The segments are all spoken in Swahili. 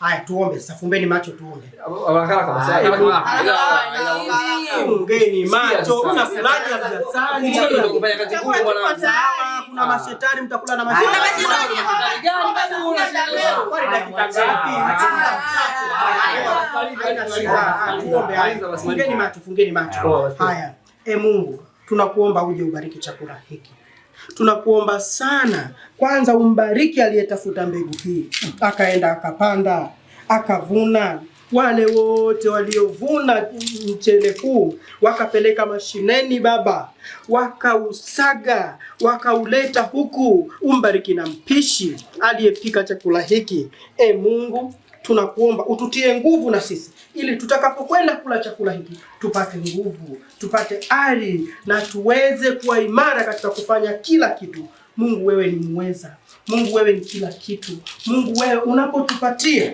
Haya tuombe sasa, fumbeni macho tuombe. Fungeni macho. Kuna fulani hajasali. Kuna mashetani mtakula na mashetani. Fungeni macho. Haya. Mungu, tunakuomba uje ubariki chakula hiki. Tunakuomba sana, kwanza umbariki aliyetafuta mbegu hii, akaenda akapanda, akavuna. Wale wote waliovuna mchele huu wakapeleka mashineni Baba, wakausaga, wakauleta huku. Umbariki na mpishi aliyepika chakula hiki. Mungu, tunakuomba ututie nguvu na sisi, ili tutakapokwenda kula chakula hiki tupate nguvu, tupate ari na tuweze kuwa imara katika kufanya kila kitu. Mungu, wewe ni muweza. Mungu, wewe ni kila kitu. Mungu, wewe unapotupatia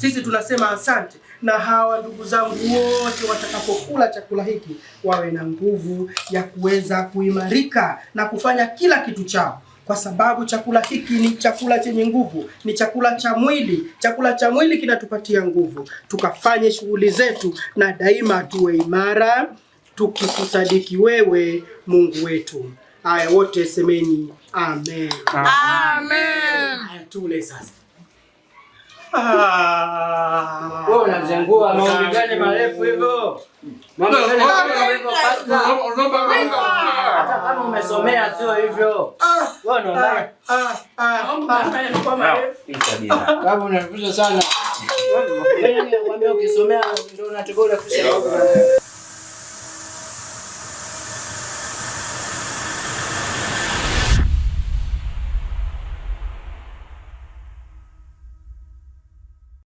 sisi tunasema asante, na hawa ndugu zangu wote watakapokula chakula hiki wawe na nguvu ya kuweza kuimarika na kufanya kila kitu chao, kwa sababu chakula hiki ni chakula chenye nguvu, ni chakula cha mwili. Chakula cha mwili kinatupatia nguvu, tukafanye shughuli zetu na daima tuwe imara, tukikusadiki wewe Mungu wetu. Haya, wote semeni amen. Amen. Haya, tule sasa. Wewe unazengua maombi gani marefu hivyo? Maombi gani marefu hivyo pasta? Hata kama umesomea sio hivyo. Wewe unaona? Kama unarefusha sana. Wewe nakwambia ukisomea ndio unatakiwa urefushe.